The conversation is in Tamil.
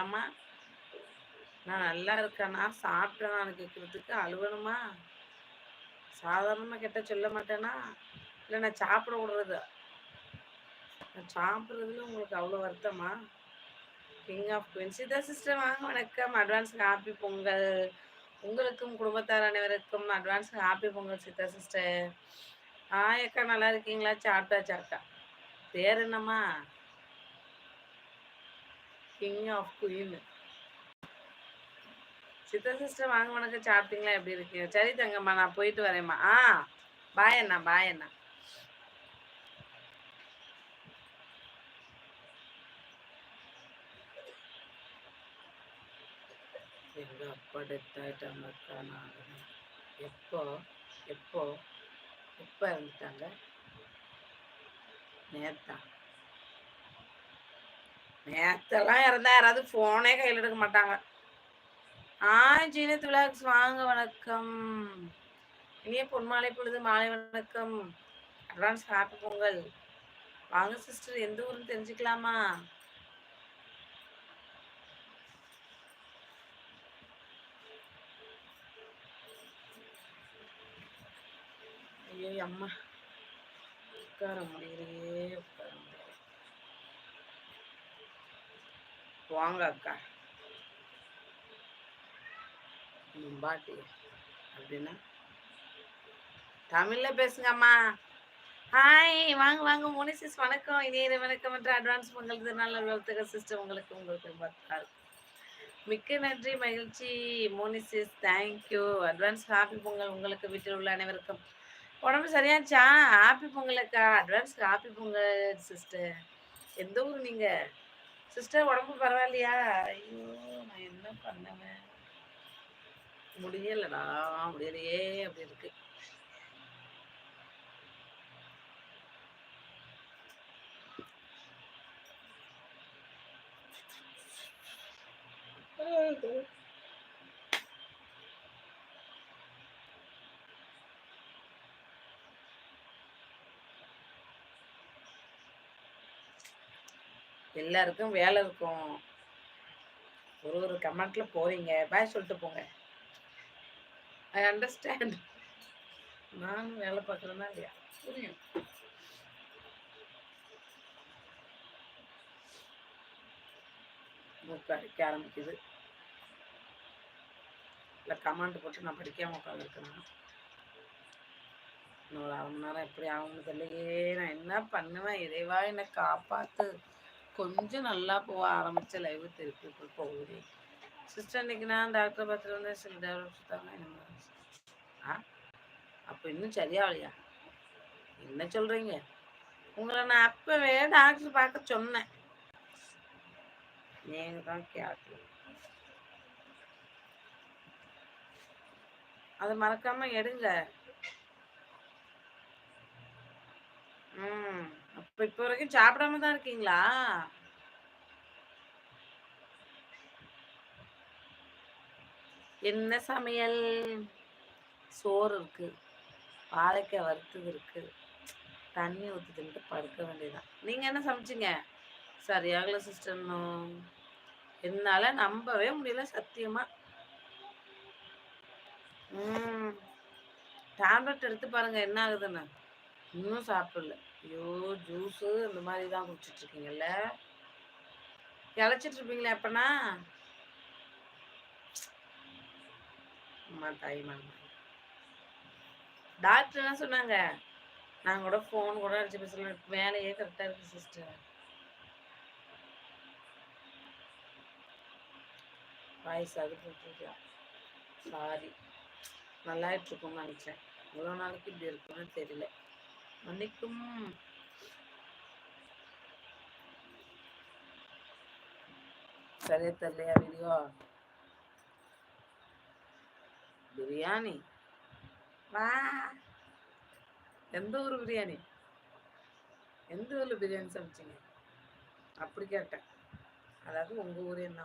ஏம்மா நான் நல்லா இருக்கேனா சாப்பிட்டேனான்னு கேட்குறதுக்கு அழுவணுமா? சாதாரணமாக கேட்ட சொல்ல மாட்டேனா? இல்லை நான் சாப்பிட விடுறது, நான் சாப்பிட்றதுல உங்களுக்கு அவ்வளோ வருத்தமா? கிங் ஆஃப் குயின்ஸ் இதா சிஸ்டர், வாங்க வணக்கம். அட்வான்ஸ் ஹாப்பி பொங்கல் உங்களுக்கும் குடும்பத்தார் அனைவருக்கும். Advance happy Pongal Seetha sister. அக்கா நல்லா இருக்கீங்களா? சாப்பிட்டா பேர் என்னம்மா? King of queen Sitha sister, வாங்க வணக்கம். சாப்பிட்டீங்களா? எப்படி இருக்கீங்க? சரி தங்கம்மா, நான் போயிட்டு வரேம்மா. பாய் அண்ணா, பாய் அண்ணா. எங்கள் அப்பா டெத் ஆகிட்டாங்கக்கா. நான் எப்போ எப்போ எப்போ இறந்துட்டாங்க? நேத்தெல்லாம் இறந்தா யாராவது ஃபோனே கையில் எடுக்க மாட்டாங்க. ஜீனத் விலாக்ஸ் வாங்க வணக்கம். இனிய பொன்மாலை பொழுது மாலை வணக்கம். Advance happy Pongal. வாங்க சிஸ்டர், எந்த ஊருன்னு தெரிஞ்சுக்கலாமா? ஐயோ அம்மா, உட்கார முடியலையே, உட்கார முடியல. வாங்க அக்கா. பாட்டி அப்படின்னா தமிழ்ல பேசுங்கம்மா. ஹாய், வாங்க வாங்க மோனிசிஸ், வணக்கம். இனிய வணக்கம் என்று அட்வான்ஸ் பொங்கல் திருநாள் வாழ்த்துக்கள் சிஸ்டர். உங்களுக்கு பார்த்தாரு மிக்க நன்றி, மகிழ்ச்சி மோனிசிஸ், தேங்க்யூ. அட்வான்ஸ் ஹாப்பி பொங்கல் உங்களுக்கு, வீட்டில் உள்ள அனைவருக்கும். உடம்பு சரியாச்சா? ஹாப்பி பொங்கல் அக்கா. Advance happy Pongal sister. எந்த ஊர் நீங்க சிஸ்டர்? உடம்பு பரவாயில்லையா? ஐயோ, நான் என்ன பண்ணுவேன், முடியலடா, முடியலையே, அப்படி இருக்கு. எல்லாருக்கும் வேலை இருக்கும். ஒரு கமெண்ட்ல போறீங்க, பாய் சொல்லிட்டு போங்க. I understand. நானும் வேலை பார்க்குறேன்னா இல்லையா, புரியும். மூக்கு அடிக்க ஆரம்பிக்குது. இல்லை கமெண்ட் போட்டு நான் படிக்காமல் உட்காந்துருக்கேன். இன்னொரு அரை மணி நேரம் எப்படி ஆகும்னு தெரியலையே. நான் என்ன பண்ணுவேன்? இறைவா என்னை காப்பாற்று. கொஞ்சம் நல்லா போக ஆரம்பித்த லைவ் திருப்பி போய் போகுது சிஸ்டர். இன்னைக்கு நான் டாக்டர் பார்த்துட்டு வந்து சில டெவலப் தாங்க. அப்போ இன்னும் சரியாகலையா? என்ன சொல்கிறீங்க? உங்களை நான் அப்போவே டாக்டர் பார்க்க சொன்னேன், நீங்கள் தான் கேட்கல. அதை மறக்காம எடுங்க. அப்போ இப்போ வரைக்கும் சாப்பிடாம தான் இருக்கீங்களா? என்ன சமையல்? சோறு இருக்கு, வாழைக்காய் வறுத்தது இருக்கு, தண்ணி ஊற்றி தின்ட்டு படுக்க வேண்டியதான். நீங்கள் என்ன சமைச்சிங்க? சரியாகல சிஸ்டர். என்னால் நம்பவே முடியல சத்தியமாக. டேப்லெட் எடுத்து பாருங்க என்ன ஆகுதுன்னு. இன்னும் சாப்பிடல. ஐயோ, ஜூஸு இந்த மாதிரி தான் குடிச்சிட்ருக்கீங்கல்ல, கிளச்சிட்ருப்பீங்களே அப்பனா. அம்மா தாய்மா, டாக்டர் என்ன சொன்னாங்க? நான் கூட ஃபோன் கூட அடிச்சு பேசல, வேலையே கரெக்டாக இருக்குது சிஸ்டர். வாய்ஸ் அது போட்டுருக்கலாம், சாரி. நல்லாயிட்ருக்கும்னு நினச்சேன், இவ்வளோ நாளைக்கு இப்படி இருக்குன்னு தெரியல, மன்னிக்கும். சரியா தெரியலையா வீடியோ? பிரியாணி வா. எந்த ஊர் பிரியாணி? எந்த ஊரில் பிரியாணி சமைச்சிங்க? அப்படி கேட்டேன். அதாவது உங்கள் ஊர் என்ன?